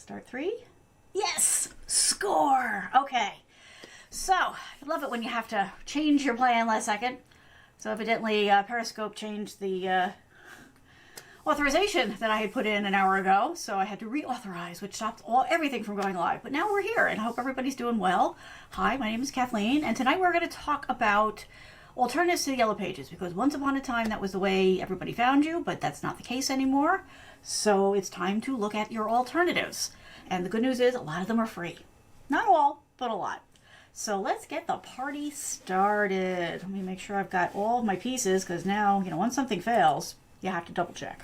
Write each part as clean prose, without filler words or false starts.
Start 3. Yes! Score! Okay. So, I love it when you have to change your plan last second. So evidently Periscope changed the authorization that I had put in an hour ago. So I had to reauthorize, which stopped everything from going live. But now we're here and I hope everybody's doing well. Hi, my name is Kathleen and tonight we're going to talk about alternatives to the Yellow Pages, because once upon a time that was the way everybody found you, but that's not the case anymore. So it's time to look at your alternatives. And the good news is a lot of them are free. Not all, but a lot. So let's get the party started. Let me make sure I've got all of my pieces, because now, once something fails, you have to double check.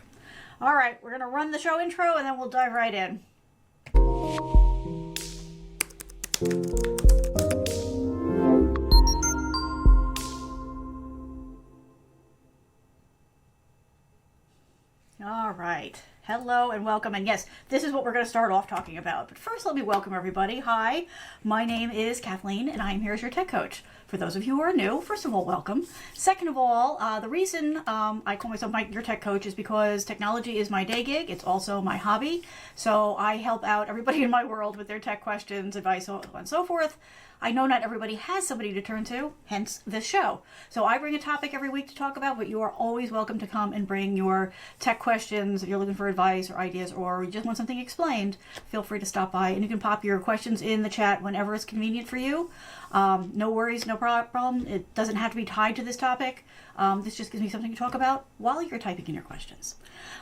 All right, we're going to run the show intro and then we'll dive right in. All right. Hello and welcome. And yes, this is what we're going to start off talking about. But first, let me welcome everybody. Hi, my name is Kathleen and I'm here as your tech coach. For those of you who are new, first of all, welcome. Second of all, the reason I call myself your tech coach is because technology is my day gig. It's also my hobby. So I help out everybody in my world with their tech questions, advice, so on and so forth. I know not everybody has somebody to turn to, hence this show. So I bring a topic every week to talk about, but you are always welcome to come and bring your tech questions. If you're looking for advice or ideas or you just want something explained, feel free to stop by and you can pop your questions in the chat whenever it's convenient for you. No worries, no problem. It doesn't have to be tied to this topic. This just gives me something to talk about while you're typing in your questions.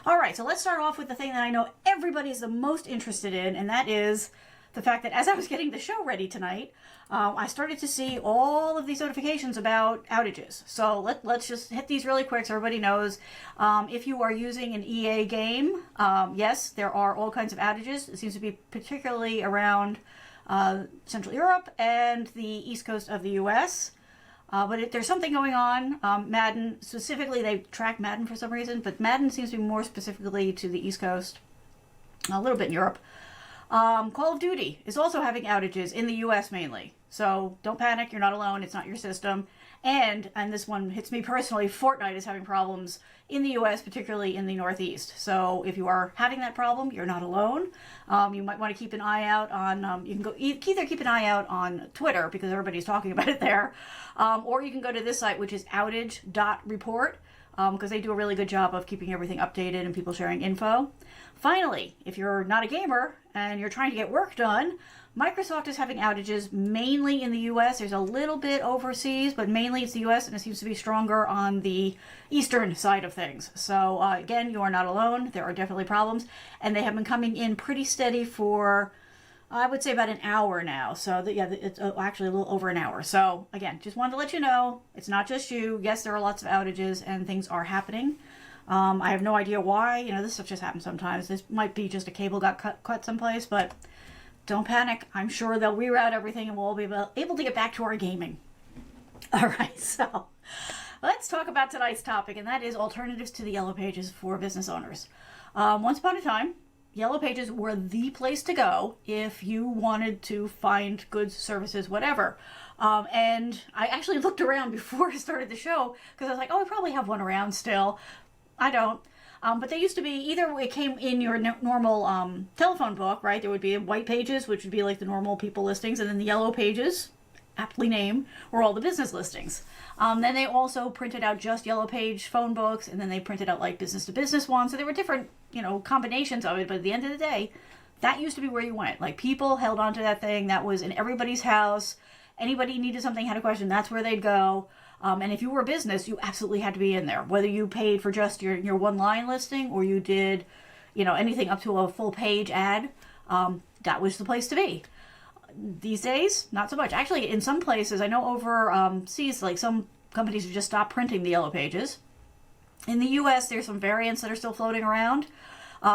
All right, so let's start off with the thing that I know everybody's the most interested in, and that is the fact that as I was getting the show ready tonight, I started to see all of these notifications about outages. So let's just hit these really quick so everybody knows. If you are using an EA game, yes, there are all kinds of outages. It seems to be particularly around Central Europe and the East Coast of the US. But there's something going on. Madden, specifically, they track Madden for some reason, but Madden seems to be more specifically to the East Coast, a little bit in Europe. Call of Duty is also having outages in the US mainly. So don't panic, you're not alone, it's not your system. And this one hits me personally, Fortnite is having problems in the US, particularly in the Northeast. So if you are having that problem, you're not alone. You might want to keep an eye out on, you can go either keep an eye out on Twitter because everybody's talking about it there, or you can go to this site, which is outage.report, because they do a really good job of keeping everything updated and people sharing info. Finally, if you're not a gamer and you're trying to get work done, Microsoft is having outages mainly in the US. There's a little bit overseas, but mainly it's the US, and it seems to be stronger on the eastern side of things. So again, you are not alone. There are definitely problems, and they have been coming in pretty steady for, I would say, about an hour now. So it's actually a little over an hour. So again, just wanted to let you know, it's not just you. Yes, there are lots of outages and things are happening. I have no idea why. This stuff just happens sometimes. This might be just a cable got cut someplace, but don't panic. I'm sure they'll reroute everything and we'll be able to get back to our gaming. All right, so let's talk about tonight's topic, and that is alternatives to the Yellow Pages for business owners. Once upon a time, Yellow Pages were the place to go if you wanted to find goods, services, whatever. And I actually looked around before I started the show because I was like, oh, I probably have one around still. I don't. But they used to be, either it came in your normal telephone book, right? There would be white pages, which would be like the normal people listings, and then the yellow pages, aptly named, were all the business listings. Then they also printed out just yellow page phone books, and then they printed out like business to business ones. So there were different, combinations of it. But at the end of the day, that used to be where you went. Like people held onto that thing. That was in everybody's house. Anybody needed something, had a question, that's where they'd go. And if you were a business, you absolutely had to be in there. Whether you paid for just your one-line listing or you did, anything up to a full-page ad, that was the place to be. These days, not so much. Actually, in some places, I know overseas, like some companies have just stopped printing the Yellow Pages. In the U.S., there's some variants that are still floating around.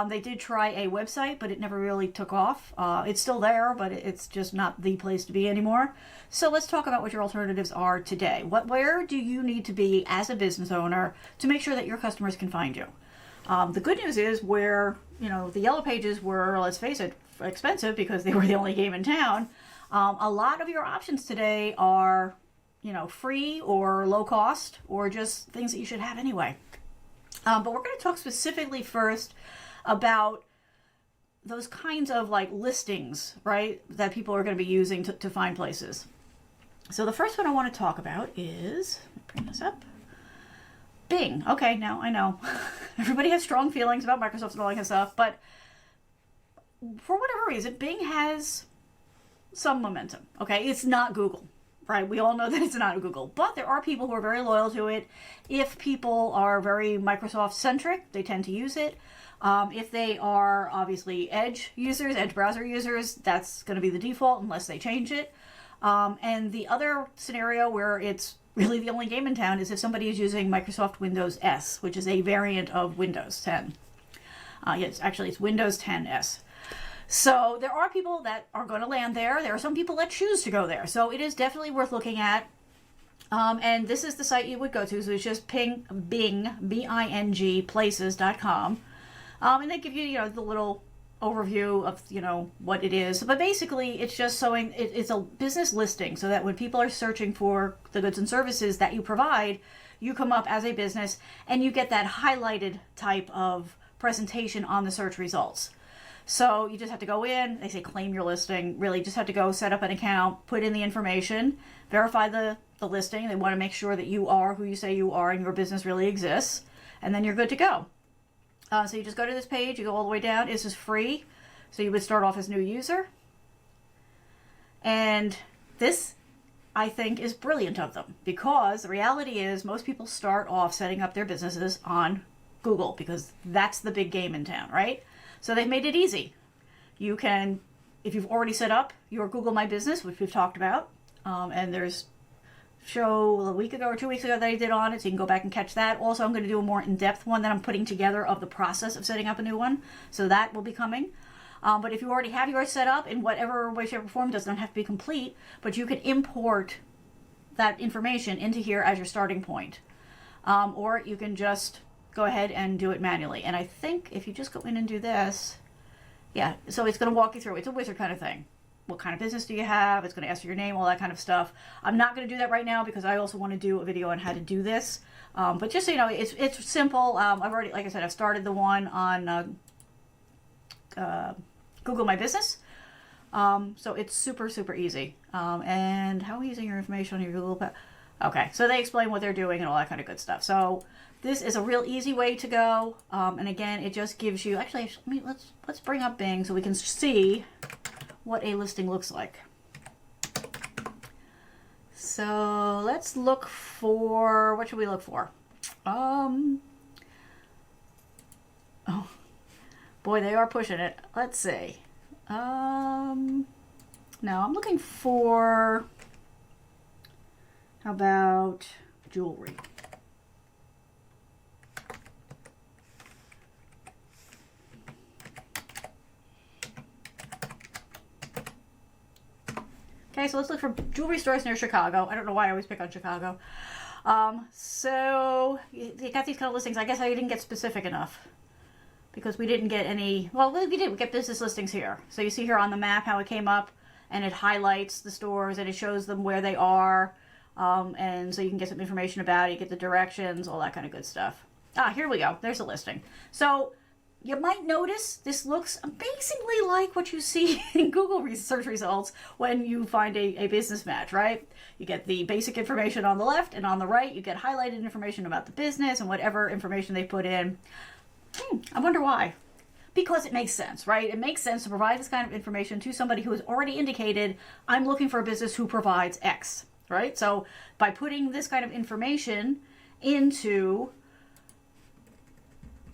They did try a website, but it never really took off. It's still there, but it's just not the place to be anymore. So let's talk about what your alternatives are today. Where do you need to be as a business owner to make sure that your customers can find you? The good news is where, the Yellow Pages were, let's face it, expensive because they were the only game in town. A lot of your options today are, free or low cost or just things that you should have anyway. But we're going to talk specifically first about those kinds of like listings, right, that people are going to be using to find places. So the first one I want to talk about is, let me bring this up, Bing. Okay, now I know everybody has strong feelings about Microsoft and all that kind of stuff, but for whatever reason, Bing has some momentum. Okay, it's not Google, right? We all know that it's not Google, but there are people who are very loyal to it. If people are very Microsoft centric, they tend to use it. If they are obviously Edge users, Edge browser users, that's going to be the default unless they change it. And the other scenario where it's really the only game in town is if somebody is using Microsoft Windows S, which is a variant of Windows 10. Yes, actually it's Windows 10 S. So there are people that are going to land there. There are some people that choose to go there. So it is definitely worth looking at. And this is the site you would go to. So it's just Bing, B-I-N-G, places.com. And they give you, the little overview of, what it is. But basically, it's just showing, it's a business listing so that when people are searching for the goods and services that you provide, you come up as a business and you get that highlighted type of presentation on the search results. So you just have to go in, they say claim your listing, really just have to go set up an account, put in the information, verify the listing. They want to make sure that you are who you say you are and your business really exists, and then you're good to go. So you just go to this page, you go all the way down. This is free. So you would start off as new user. And this, I think, is brilliant of them, because the reality is most people start off setting up their businesses on Google because that's the big game in town, right? So they've made it easy. You can, if you've already set up your Google My Business, which we've talked about, and there's show a week ago or 2 weeks ago that I did on it, so you can go back and catch that. Also, I'm going to do a more in-depth one that I'm putting together of the process of setting up a new one, so that will be coming. But if you already have yours set up in whatever way, shape, or form, doesn't have to be complete, but you can import that information into here as your starting point. Or you can just go ahead and do it manually. And I think if you just go in and do this, yeah, so it's going to walk you through. It's a wizard kind of thing. What kind of business do you have? It's going to ask you your name, all that kind of stuff. I'm not going to do that right now because I also want to do a video on how to do this. But just so you know, it's simple. I've already, like I said, I've started the one on Google My Business. So it's super, super easy. And how are you using your information on your Google? Okay, so they explain what they're doing and all that kind of good stuff. So this is a real easy way to go. And again, it just gives you, actually, let's bring up Bing so we can see what a listing looks like. So let's look for, what should we look for? Oh, boy, they are pushing it. Let's see. No, I'm looking for, how about jewelry? Okay, so let's look for jewelry stores near Chicago. I don't know why I always pick on Chicago. So you got these kind of listings. I guess I didn't get specific enough because we didn't get any. Well, we did. We get business listings here. So you see here on the map how it came up, and it highlights the stores and it shows them where they are, and so you can get some information about it. You get the directions, all that kind of good stuff. Here we go. There's a listing. So you might notice this looks amazingly like what you see in Google search results when you find a business match, right? You get the basic information on the left, and on the right you get highlighted information about the business and whatever information they put in. I wonder why. Because it makes sense, right? It makes sense to provide this kind of information to somebody who has already indicated, I'm looking for a business who provides X, right? So by putting this kind of information into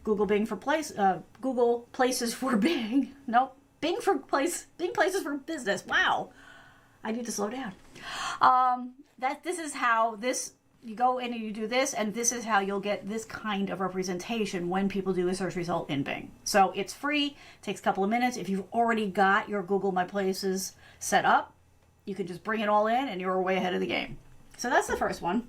Google Bing for Google Places for Bing. Nope. Bing Places for Business. Wow. I need to slow down. This is how you go in and you do this, and this is how you'll get this kind of representation when people do a search result in Bing. So it's free, takes a couple of minutes. If you've already got your Google My Places set up, you can just bring it all in and you're way ahead of the game. So that's the first one.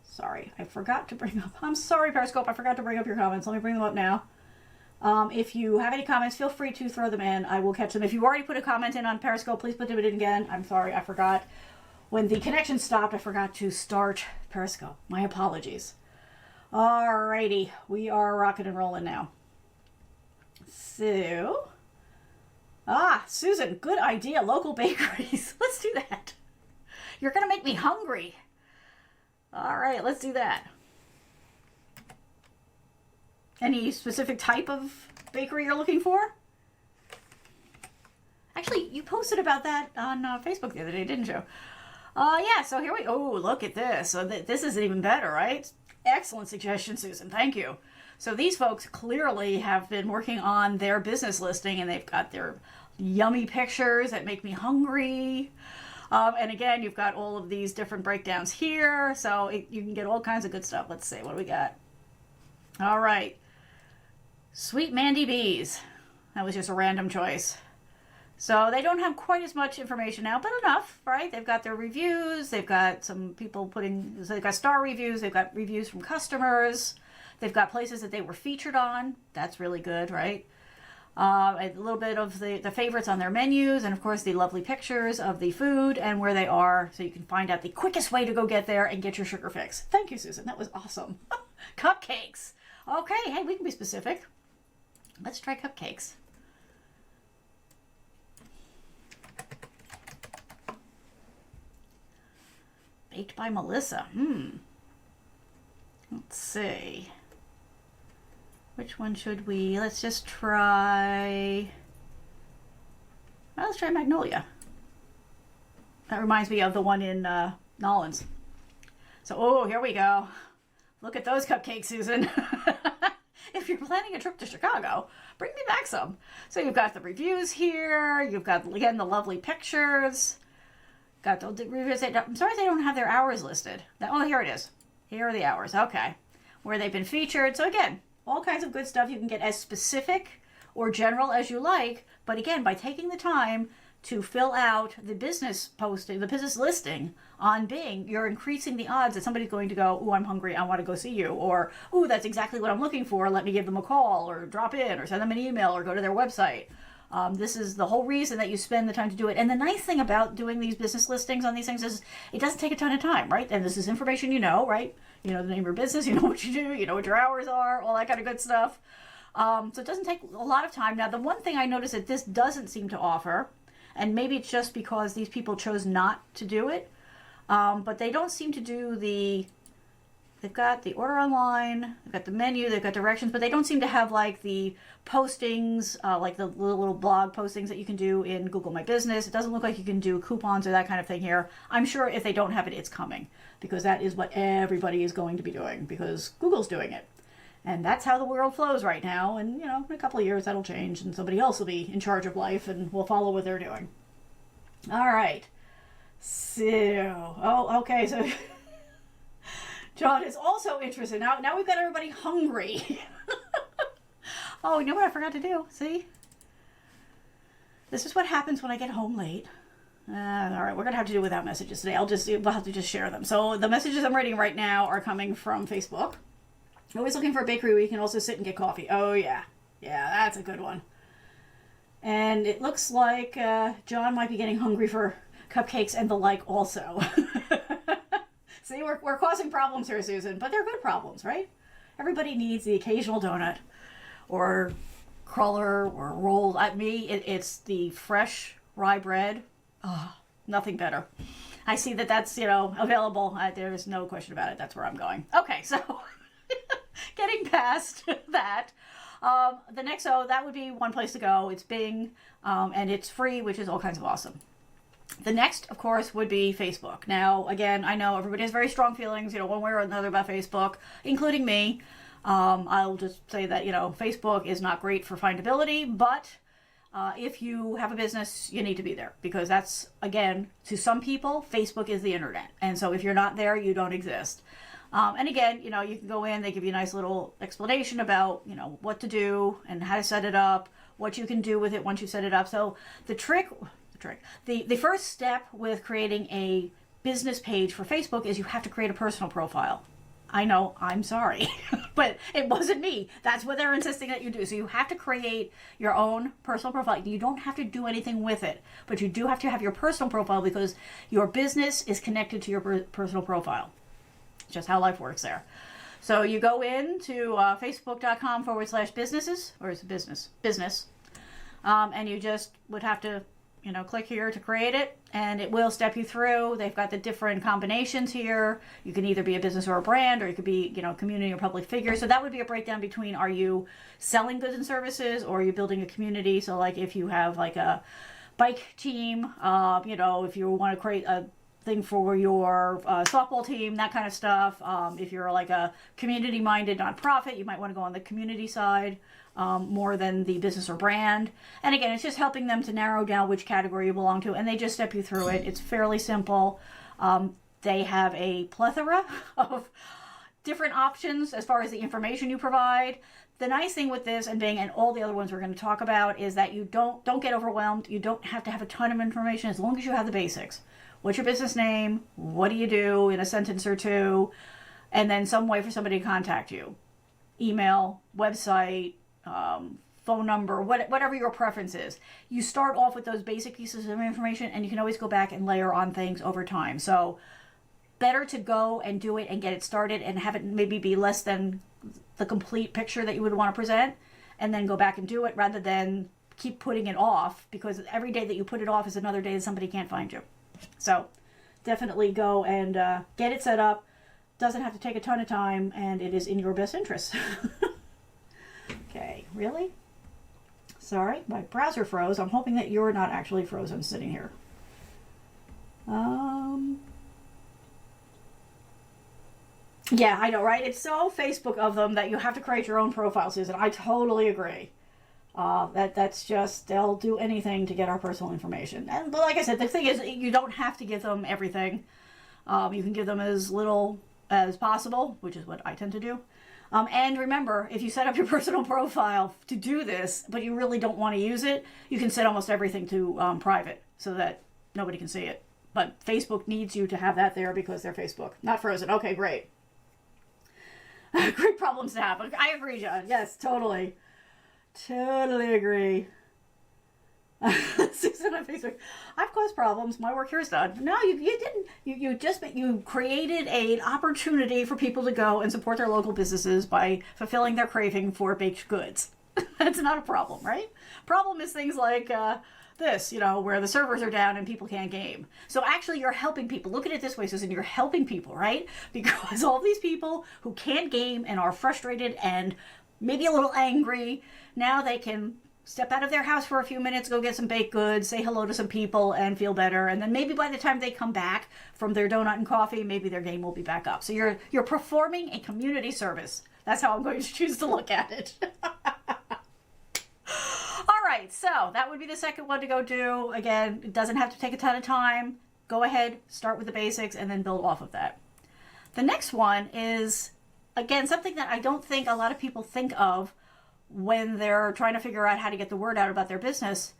Sorry, I forgot to bring up, I'm sorry, Periscope, I forgot to bring up your comments. Let me bring them up now. If you have any comments, feel free to throw them in. I will catch them. If you already put a comment in on Periscope, please put them in again. I'm sorry, I forgot. When the connection stopped, I forgot to start Periscope. My apologies. Alrighty, we are rocking and rolling now. So, Susan, good idea. Local bakeries. Let's do that. You're going to make me hungry. All right, let's do that. Any specific type of bakery you're looking for? Actually, you posted about that on Facebook the other day, didn't you? Yeah, so here we go. Oh, look at this. So this is even better, right? Excellent suggestion, Susan. Thank you. So these folks clearly have been working on their business listing, and they've got their yummy pictures that make me hungry. And again, you've got all of these different breakdowns here, so you can get all kinds of good stuff. Let's see, what do we got? All right. Sweet Mandy Bees. That was just a random choice. So they don't have quite as much information now, but enough, right? They've got their reviews. They've got some people so they've got star reviews. They've got reviews from customers. They've got places that they were featured on. That's really good, right? A little bit of the favorites on their menus, and of course the lovely pictures of the food and where they are, so you can find out the quickest way to go get there and get your sugar fix. Thank you, Susan. That was awesome. Cupcakes. Okay, hey, we can be specific. Let's try cupcakes. Baked by Melissa. Let's see. Which one should we? Let's just try. Well, let's try Magnolia. That reminds me of the one in Nollins. So, here we go. Look at those cupcakes, Susan. If you're planning a trip to Chicago, bring me back some. So you've got the reviews here. You've got, again, the lovely pictures. Got the reviews. I'm sorry they don't have their hours listed. Oh, here it is. Here are the hours. Okay. Where they've been featured. So again, all kinds of good stuff. You can get as specific or general as you like. But again, by taking the time to fill out the business posting, the business listing on Bing, you're increasing the odds that somebody's going to go, "Ooh, I'm hungry, I want to go see you," or "Ooh, that's exactly what I'm looking for, let me give them a call," or drop in, or send them an email, or go to their website. This is the whole reason that you spend the time to do it. And the nice thing about doing these business listings on these things is it doesn't take a ton of time, right? And this is information you know, right? You know the name of your business, you know what you do, you know what your hours are, all that kind of good stuff. So it doesn't take a lot of time. Now, the one thing I noticed that this doesn't seem to offer, and maybe it's just because these people chose not to do it, but they don't seem to do they've got the order online, they've got the menu, they've got directions, but they don't seem to have like the postings, like the little blog postings that you can do in Google My Business. It doesn't look like you can do coupons or that kind of thing here. I'm sure if they don't have it, it's coming, because that is what everybody is going to be doing, because Google's doing it. And that's how the world flows right now. And, in a couple of years that'll change and somebody else will be in charge of life and will follow what they're doing. All right. So, okay. So John is also interested. Now we've got everybody hungry. Oh, you know what I forgot to do? See? This is what happens when I get home late. All right, we're going to have to do without messages today. We'll have to just share them. So the messages I'm reading right now are coming from Facebook. Always looking for a bakery where you can also sit and get coffee. Oh, yeah. Yeah, that's a good one. And it looks like John might be getting hungry for cupcakes and the like also. See, we're causing problems here, Susan, but they're good problems, right? Everybody needs the occasional donut or cruller or roll. It's the fresh rye bread. Oh, nothing better. I see that's, available. There's no question about it. That's where I'm going. Okay, so getting past that. The next, that would be one place to go. It's Bing, and it's free, which is all kinds of awesome. The next, of course, would be Facebook. Now, again, I know everybody has very strong feelings, one way or another about Facebook, including me. I'll just say that, Facebook is not great for findability, but if you have a business, you need to be there, because that's, again, to some people, Facebook is the internet. And so if you're not there, you don't exist. And again, you can go in, they give you a nice little explanation about, what to do and how to set it up, what you can do with it once you set it up. So the first step with creating a business page for Facebook is you have to create a personal profile. I know, I'm sorry, but it wasn't me. That's what they're insisting that you do. So you have to create your own personal profile. You don't have to do anything with it, but you do have to have your personal profile, because your business is connected to your personal profile. Just how life works there. So you go into facebook.com/businesses, or is it business, and you just would have to, click here to create it, and it will step you through. They've got the different combinations here. You can either be a business or a brand, or you could be, community or public figure. So that would be a breakdown between, are you selling goods and services, or are you building a community? So like if you have like a bike team, if you want to create a thing for your softball team, that kind of stuff. If you're like a community-minded nonprofit, you might want to go on the community side more than the business or brand. And again, it's just helping them to narrow down which category you belong to, and they just step you through it. It's fairly simple. They have a plethora of different options as far as the information you provide. The nice thing with this and Bing and all the other ones we're going to talk about is that you don't get overwhelmed. You don't have to have a ton of information as long as you have the basics. What's your business name? What do you do in a sentence or two? And then some way for somebody to contact you. Email, website, phone number, whatever your preference is. You start off with those basic pieces of information, and you can always go back and layer on things over time. So better to go and do it and get it started and have it maybe be less than the complete picture that you would want to present, and then go back and do it rather than keep putting it off, because every day that you put it off is another day that somebody can't find you. So definitely go and get it set up. Doesn't have to take a ton of time, and it is in your best interest. Okay, really? Sorry, my browser froze. I'm hoping that you're not actually frozen sitting here. Yeah, I know, right? It's so Facebook of them that you have to create your own profile, Susan. I totally agree. That's just, they'll do anything to get our personal information. But like I said, the thing is, you don't have to give them everything. You can give them as little as possible, which is what I tend to do. And remember, if you set up your personal profile to do this, but you really don't want to use it, you can set almost everything to private so that nobody can see it. But Facebook needs you to have that there because they're Facebook. Not frozen. Okay, great. Great problems to have. I agree, John. Yes, totally. Totally agree. Susan on Facebook. I've caused problems. My work here is done. No, you didn't. You created an opportunity for people to go and support their local businesses by fulfilling their craving for baked goods. That's not a problem, right? Problem is things like this, where the servers are down and people can't game. So actually you're helping people. Look at it this way, Susan, you're helping people, right? Because all these people who can't game and are frustrated and maybe a little angry, now they can step out of their house for a few minutes, go get some baked goods, say hello to some people, and feel better. And then maybe by the time they come back from their donut and coffee, maybe their game will be back up. So you're performing a community service. That's how I'm going to choose to look at it. All right, so that would be the second one to go do. Again, it doesn't have to take a ton of time. Go ahead, start with the basics, and then build off of that. The next one is, again, something that I don't think a lot of people think of when they're trying to figure out how to get the word out about their business.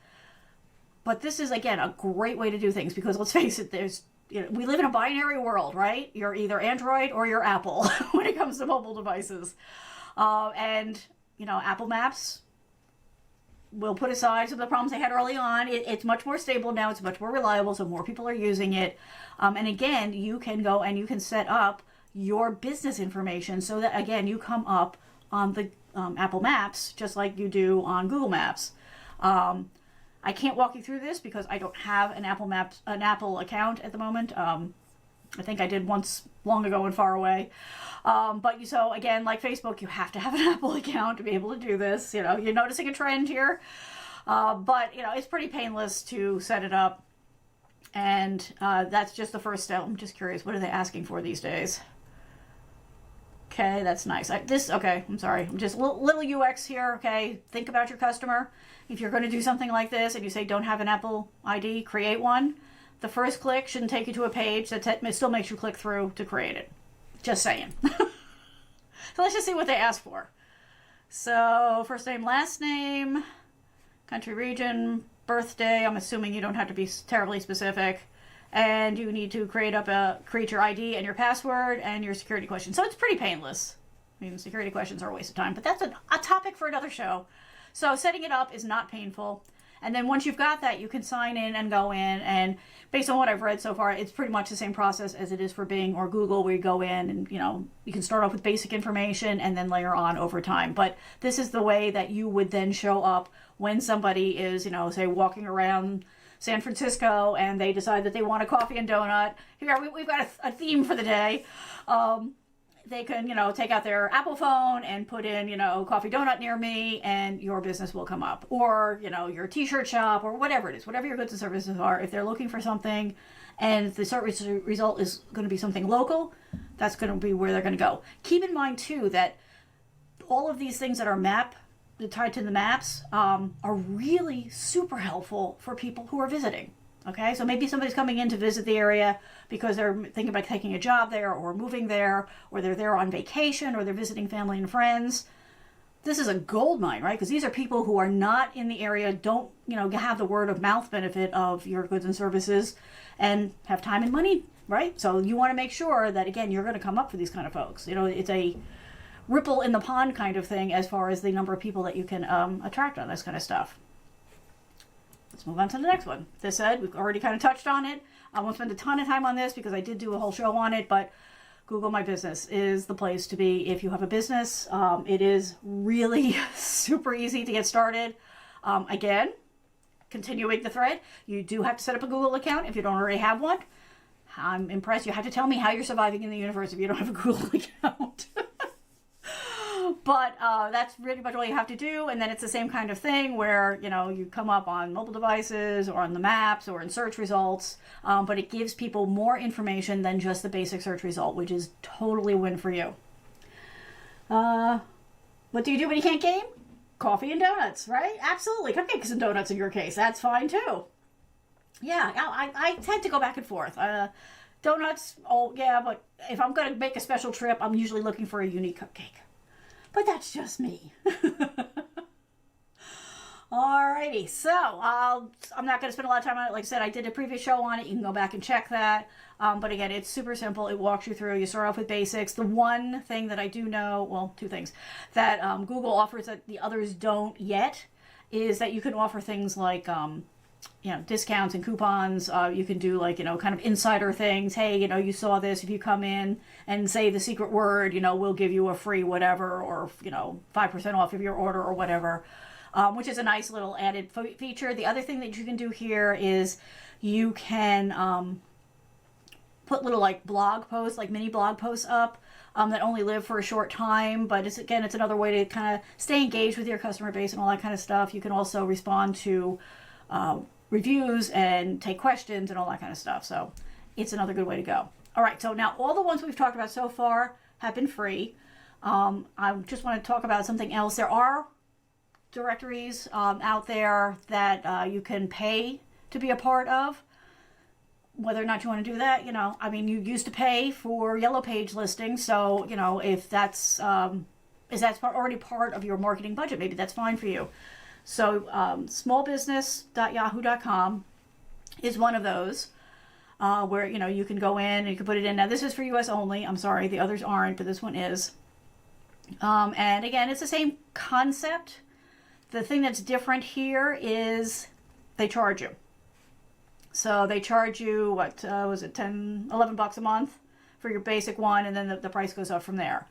But this is, again, a great way to do things because let's face it, we live in a binary world, right? You're either Android or you're Apple when it comes to mobile devices. Apple Maps, we'll put aside some of the problems they had early on. It's much more stable now. It's much more reliable, so more people are using it. And again, you can go and you can set up your business information so that, again, you come up on the Apple Maps just like you do on Google Maps. I can't walk you through this because I don't have an Apple account at the moment. I think I did once long ago and far away. So again, like Facebook, you have to have an Apple account to be able to do this. You're noticing a trend here. But it's pretty painless to set it up. And that's just the first step. I'm just curious, what are they asking for these days? Okay, that's nice. I'm sorry. I'm just little UX here, okay? Think about your customer. If you're going to do something like this and you say don't have an Apple ID, create one. The first click shouldn't take you to a page that still makes you click through to create it. Just saying. So let's just see what they ask for. So first name, last name, country, region, birthday. I'm assuming you don't have to be terribly specific. And you need to create your ID and your password and your security question. So it's pretty painless. I mean, security questions are a waste of time, but that's a topic for another show. So setting it up is not painful. And then once you've got that, you can sign in and go in. And based on what I've read so far, it's pretty much the same process as it is for Bing or Google, where you go in and, you can start off with basic information and then layer on over time. But this is the way that you would then show up when somebody is, say walking around San Francisco and they decide that they want a coffee and donut. Here, we've got a theme for the day. They can, take out their Apple phone and put in, coffee donut near me, and your business will come up. Or, your t-shirt shop, or whatever it is, whatever your goods and services are. If they're looking for something and the search result is going to be something local, that's going to be where they're going to go. Keep in mind, too, that all of these things that are tied to the maps are really super helpful for people who are visiting. Okay, so maybe somebody's coming in to visit the area because they're thinking about taking a job there or moving there, or they're there on vacation, or they're visiting family and friends. This is a gold mine, right? Because these are people who are not in the area, don't, have the word of mouth benefit of your goods and services, and have time and money, right? So you want to make sure that, again, you're going to come up for these kind of folks. It's a ripple in the pond kind of thing as far as the number of people that you can attract on this kind of stuff. Let's move on to the next one. This said, we've already kind of touched on it. I won't spend a ton of time on this because I did do a whole show on it, but Google My Business is the place to be if you have a business. It is really super easy to get started. Again, continuing the thread, you do have to set up a Google account if you don't already have one. I'm impressed. You have to tell me how you're surviving in the universe if you don't have a Google account. But that's really much all you have to do. And then it's the same kind of thing where, you come up on mobile devices or on the maps or in search results. But it gives people more information than just the basic search result, which is totally a win for you. What do you do when you can't game? Coffee and donuts, right? Absolutely. Cupcakes and donuts in your case. That's fine too. Yeah, I tend to go back and forth. Donuts, oh yeah, but if I'm going to make a special trip, I'm usually looking for a unique cupcake. But that's just me. Alrighty, so I'm not going to spend a lot of time on it. Like I said, I did a previous show on it. You can go back and check that. But again, it's super simple. It walks you through. You start off with basics. The one thing that I do know, well, two things, that Google offers that the others don't yet is that you can offer things like discounts and coupons. You can do kind of insider things. Hey, you saw this. If you come in and say the secret word, we'll give you a free whatever, or 5% off of your order or whatever, which is a nice little added feature. The other thing that you can do here is you can put little blog posts, mini blog posts up that only live for a short time. But it's another way to kind of stay engaged with your customer base and all that kind of stuff. You can also respond to reviews and take questions and all that kind of stuff. So it's another good way to go. All right, so now all the ones we've talked about so far have been free. I just want to talk about something else. There are directories out there that you can pay to be a part of. Whether or not you want to do that, you used to pay for Yellow Page listings. So, if that's already part of your marketing budget, maybe that's fine for you. So smallbusiness.yahoo.com is one of those where, you can go in and you can put it in. Now, this is for US only. I'm sorry, the others aren't, but this one is. And again, it's the same concept. The thing that's different here is they charge you. So they charge you, what was it, $11 a month for your basic one, and then the price goes up from there.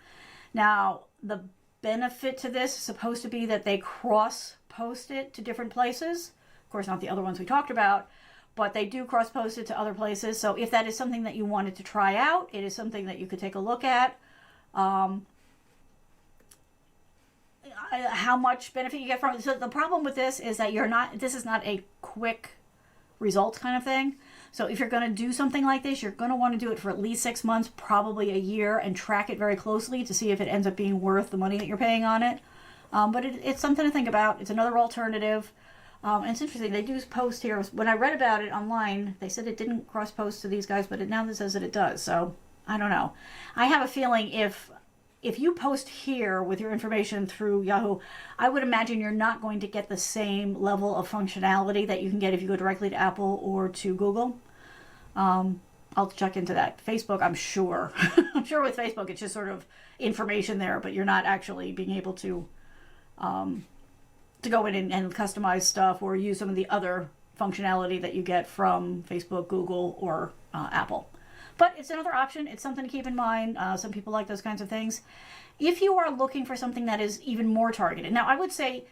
Now, the benefit to this is supposed to be that they cross-post it to different places. Of course, not the other ones we talked about, but they do cross-post it to other places. So if that is something that you wanted to try out, it is something that you could take a look at. How much benefit you get from it. So the problem with this is that this is not a quick results kind of thing. So if you're going to do something like this, you're going to want to do it for at least 6 months, probably a year, and track it very closely to see if it ends up being worth the money that you're paying on it. But it's something to think about. It's another alternative. And it's interesting. They do post here. When I read about it online, they said it didn't cross-post to these guys, but now it says that it does. So I don't know. I have a feeling if you post here with your information through Yahoo, I would imagine you're not going to get the same level of functionality that you can get if you go directly to Apple or to Google. I'll check into that. Facebook, I'm sure. I'm sure with Facebook, it's just sort of information there, but you're not actually being able to to go in and customize stuff or use some of the other functionality that you get from Facebook, Google, or Apple. But it's another option. It's something to keep in mind. Some people like those kinds of things. If you are looking for something that is even more targeted, now I would say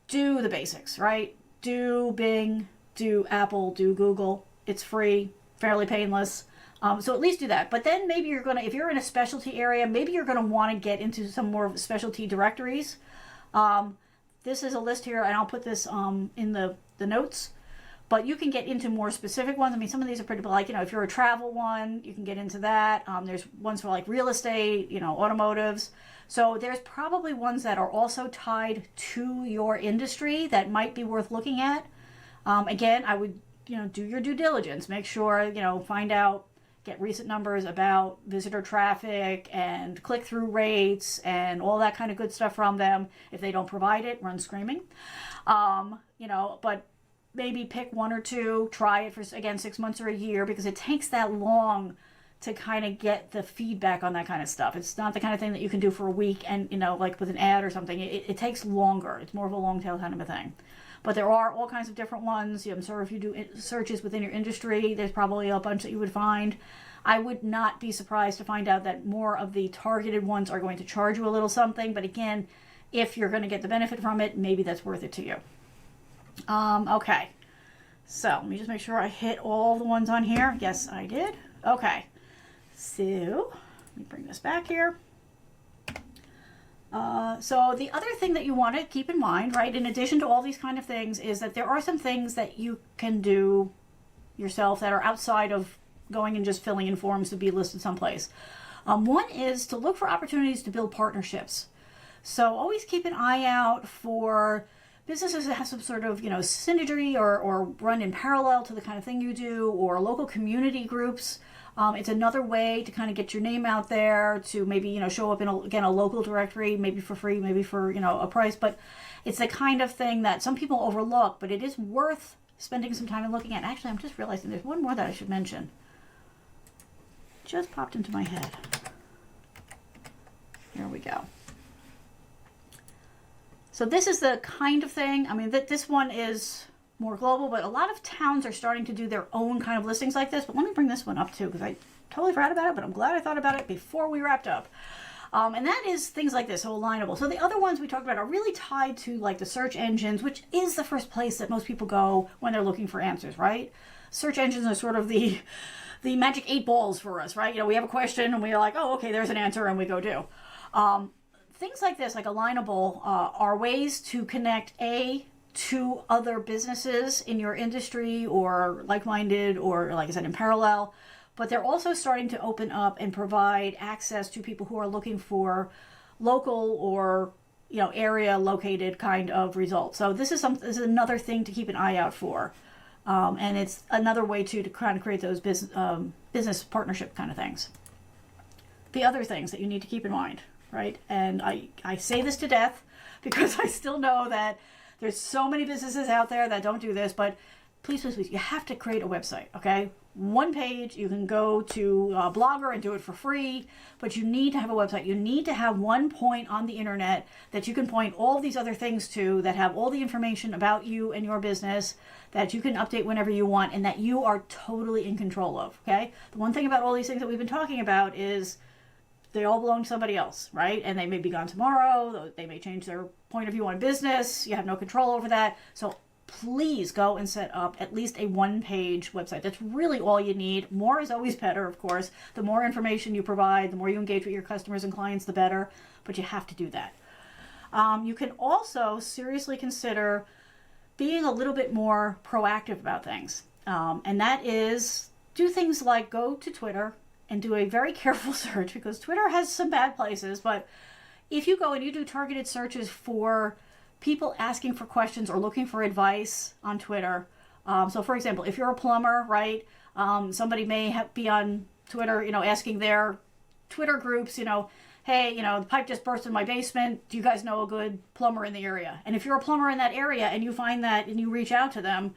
do the basics, right? Do Bing, do Apple, do Google. It's free, fairly painless. So at least do that. But then maybe you're going to, if you're in a specialty area, maybe you're going to want to get into some more specialty directories. This is a list here, and I'll put this in the notes. But you can get into more specific ones. I mean, some of these are pretty, like, if you're a travel one, you can get into that. There's ones for like real estate, automotives. So there's probably ones that are also tied to your industry that might be worth looking at. Again, I would, do your due diligence. Make sure, find out, get recent numbers about visitor traffic and click-through rates and all that kind of good stuff from them. If they don't provide it, run screaming. But maybe pick one or two, try it for, again, 6 months or a year, because it takes that long to kind of get the feedback on that kind of stuff. It's not the kind of thing that you can do for a week and, like with an ad or something. It takes longer. It's more of a long tail kind of a thing. But there are all kinds of different ones. I'm sure if you do searches within your industry, there's probably a bunch that you would find. I would not be surprised to find out that more of the targeted ones are going to charge you a little something. But again, if you're going to get the benefit from it, maybe that's worth it to you. Okay, so let me just make sure I hit all the ones on here. Yes, I did. Okay, so let me bring this back here. So the other thing that you want to keep in mind, right, in addition to all these kind of things, is that there are some things that you can do yourself that are outside of going and just filling in forms to be listed someplace. One is to look for opportunities to build partnerships. So always keep an eye out for businesses that have some sort of, synergy or run in parallel to the kind of thing you do, or local community groups. It's another way to kind of get your name out there, to maybe, show up in, a local directory, maybe for free, maybe for, a price. But it's the kind of thing that some people overlook, but it is worth spending some time and looking at. Actually, I'm just realizing there's one more that I should mention. Just popped into my head. Here we go. So this is the kind of thing, this one is more global, but a lot of towns are starting to do their own kind of listings like this. But let me bring this one up too, because I totally forgot about it, but I'm glad I thought about it before we wrapped up. And that is things like this, so alignable. So the other ones we talked about are really tied to like the search engines, which is the first place that most people go when they're looking for answers, right? Search engines are sort of the magic 8 balls for us, right? We have a question and we're like, oh, okay, there's an answer, and we go do. Things like this, like alignable, are ways to connect to other businesses in your industry, or like-minded, or like I said, in parallel. But they're also starting to open up and provide access to people who are looking for local or area located kind of results. So this is another thing to keep an eye out for, and it's another way to kind of create those business partnership kind of things. The other things that you need to keep in mind. Right? And I say this to death, because I still know that there's so many businesses out there that don't do this, but please, please, please, you have to create a website, okay? One page, you can go to Blogger and do it for free, but you need to have a website. You need to have one point on the internet that you can point all these other things to, that have all the information about you and your business, that you can update whenever you want, and that you are totally in control of, okay? The one thing about all these things that we've been talking about is they all belong to somebody else, right? And they may be gone tomorrow. They may change their point of view on business. You have no control over that. So please go and set up at least a one-page website. That's really all you need. More is always better, of course. The more information you provide, the more you engage with your customers and clients, the better. But you have to do that. You can also seriously consider being a little bit more proactive about things. And that is, do things like go to Twitter and do a very careful search, because Twitter has some bad places. But if you go and you do targeted searches for people asking for questions or looking for advice on Twitter, so for example, if you're a plumber, right, somebody may be on Twitter, asking their Twitter groups, hey, the pipe just burst in my basement. Do you guys know a good plumber in the area? And if you're a plumber in that area and you find that and you reach out to them,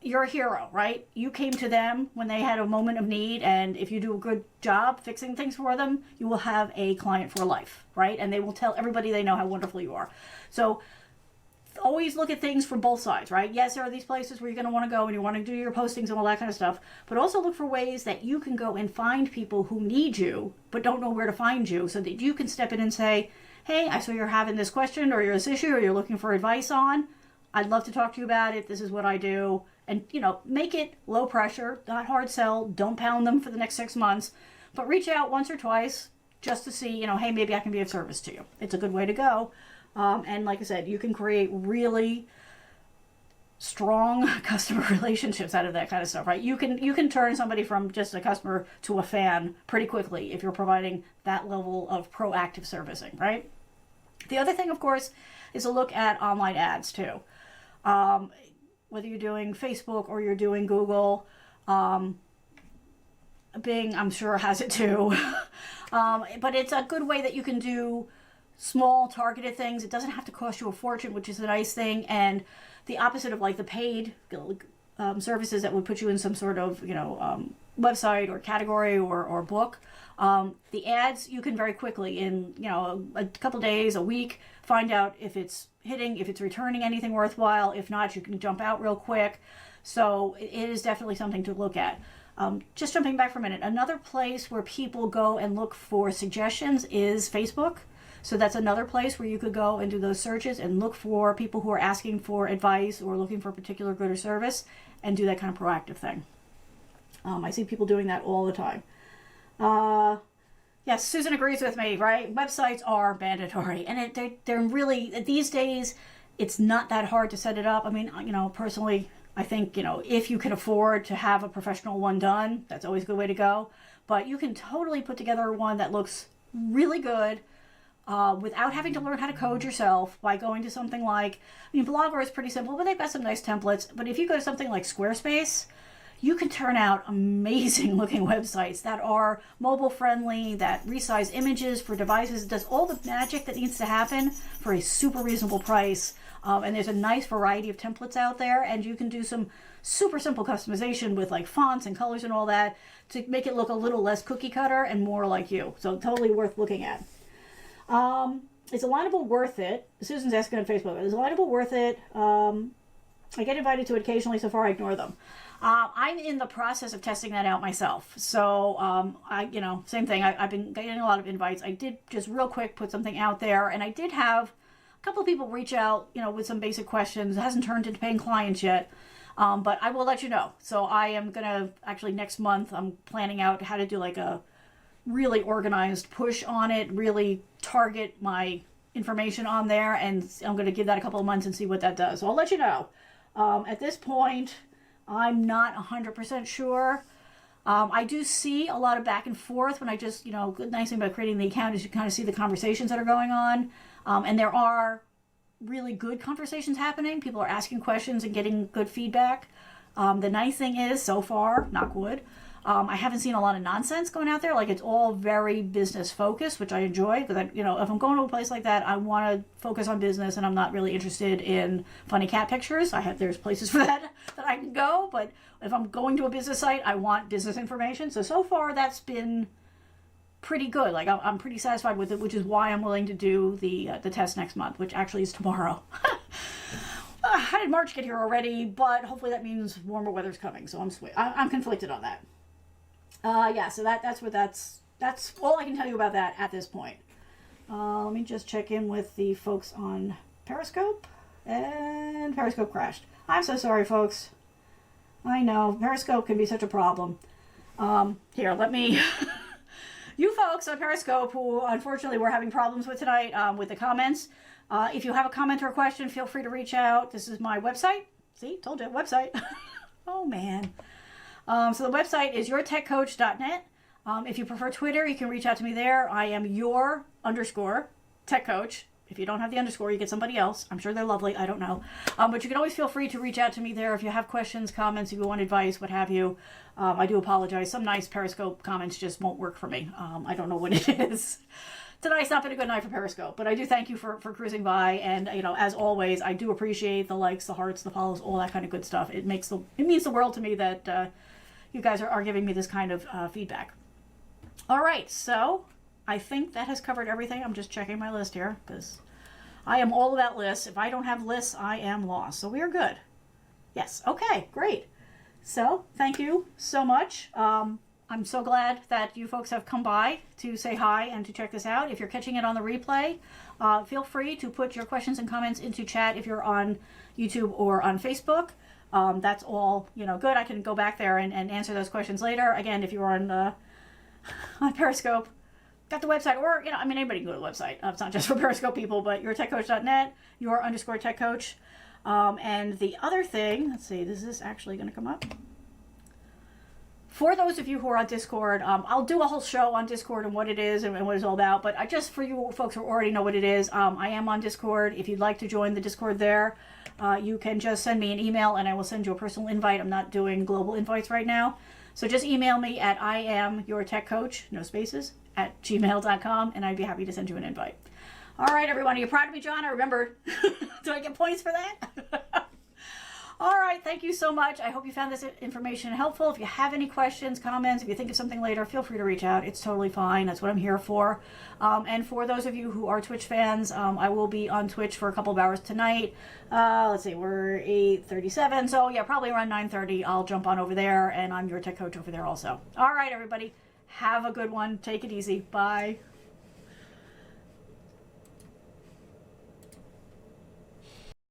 you're a hero, right? You came to them when they had a moment of need, and if you do a good job fixing things for them, you will have a client for life, right? And they will tell everybody they know how wonderful you are. So always look at things from both sides, right? Yes, there are these places where you're going to want to go and you want to do your postings and all that kind of stuff, but also look for ways that you can go and find people who need you but don't know where to find you, so that you can step in and say, hey, I saw you're having this question or this issue or you're looking for advice on. I'd love to talk to you about it. This is what I do. And, make it low pressure, not hard sell. Don't pound them for the next 6 months, but reach out once or twice just to see, hey, maybe I can be of service to you. It's a good way to go. And like I said, you can create really strong customer relationships out of that kind of stuff, right? You can turn somebody from just a customer to a fan pretty quickly if you're providing that level of proactive servicing, right? The other thing, of course, is to look at online ads too. Whether you're doing Facebook or you're doing Google, Bing, I'm sure, has it too. But it's a good way that you can do small targeted things. It doesn't have to cost you a fortune, which is a nice thing. And the opposite of like the paid services that would put you in some sort of website or category or book, the ads, you can very quickly in a couple days, a week, find out if it's hitting, if it's returning anything worthwhile. If not, you can jump out real quick. So it is definitely something to look at. Just jumping back for a minute, another place where people go and look for suggestions is Facebook. So that's another place where you could go and do those searches and look for people who are asking for advice or looking for a particular good or service and do that kind of proactive thing. I see people doing that all the time. Yes, Susan agrees with me, right? Websites are mandatory, and they're really, these days, it's not that hard to set it up. I mean, personally, I think, if you can afford to have a professional one done, that's always a good way to go. But you can totally put together one that looks really good without having to learn how to code yourself by going to something like, Blogger is pretty simple, but they've got some nice templates. But if you go to something like Squarespace, you can turn out amazing looking websites that are mobile friendly, that resize images for devices. It does all the magic that needs to happen for a super reasonable price. And there's a nice variety of templates out there, and you can do some super simple customization with like fonts and colors and all that to make it look a little less cookie cutter and more like you. So totally worth looking at. Is Alignable worth it? Susan's asking on Facebook. Is Alignable worth it? I get invited to it occasionally. So far, I ignore them. I'm in the process of testing that out myself. So, same thing. I've been getting a lot of invites. I did just real quick put something out there, and I did have a couple of people reach out, with some basic questions. It hasn't turned into paying clients yet, but I will let you know. So I am going to, actually next month, I'm planning out how to do like a really organized push on it, really target my information on there, and I'm going to give that a couple of months and see what that does. So I'll let you know. At this point, I'm not 100% sure. I do see a lot of back and forth when I just, the nice thing about creating the account is you kind of see the conversations that are going on. And there are really good conversations happening. People are asking questions and getting good feedback. The nice thing is, so far, knock wood, I haven't seen a lot of nonsense going out there. Like, it's all very business focused, which I enjoy, because if I'm going to a place like that, I want to focus on business, and I'm not really interested in funny cat pictures. There's places for that I can go, but if I'm going to a business site, I want business information. So far that's been pretty good. Like, I'm pretty satisfied with it, which is why I'm willing to do the test next month, which actually is tomorrow. How did March get here already? But hopefully that means warmer weather's coming, so I'm conflicted on that. So that's all I can tell you about that at this point. Let me just check in with the folks on Periscope, and Periscope crashed. I'm so sorry, folks. I know, Periscope can be such a problem. Here, let me... You folks on Periscope who unfortunately we're having problems with tonight with the comments, if you have a comment or a question, feel free to reach out. This is my website. See, told you, website. Oh, man. So the website is yourtechcoach.net. If you prefer Twitter, you can reach out to me there. I am your_techcoach. If you don't have the underscore, you get somebody else. I'm sure they're lovely. I don't know. But you can always feel free to reach out to me there if you have questions, comments, if you want advice, what have you. I do apologize. Some nice Periscope comments just won't work for me. I don't know what it is. Tonight's not been a good night for Periscope, but I do thank you for cruising by. And, as always, I do appreciate the likes, the hearts, the follows, all that kind of good stuff. It means the world to me that you guys are giving me this kind of feedback. All right, so I think that has covered everything. I'm just checking my list here because I am all about lists. If I don't have lists, I am lost. So we are good. Yes. Okay, great. So thank you so much. I'm so glad that you folks have come by to say hi and to check this out. If you're catching it on the replay, feel free to put your questions and comments into chat if you're on YouTube or on Facebook. That's all, good. I can go back there and answer those questions later. Again, if you're on Periscope, got the website, or, anybody can go to the website. It's not just for Periscope people, but yourtechcoach.net, your_techcoach. And the other thing, let's see, is this actually going to come up? For those of you who are on Discord, I'll do a whole show on Discord and what it is and what it's all about. But just for you folks who already know what it is, I am on Discord. If you'd like to join the Discord there, you can just send me an email and I will send you a personal invite. I'm not doing global invites right now. So just email me at IamYourTechCoach, no spaces, at gmail.com, and I'd be happy to send you an invite. All right, everyone. Are you proud of me, John? I remember. Do I get points for that? All right, thank you so much. I hope you found this information helpful. If you have any questions, comments, if you think of something later, feel free to reach out. It's totally fine. That's what I'm here for. And for those of you who are Twitch fans, I will be on Twitch for a couple of hours tonight. Let's see, we're 8:37, so yeah, probably around 9:30, I'll jump on over there, and I'm your tech coach over there also. All right, everybody, have a good one. Take it easy. Bye.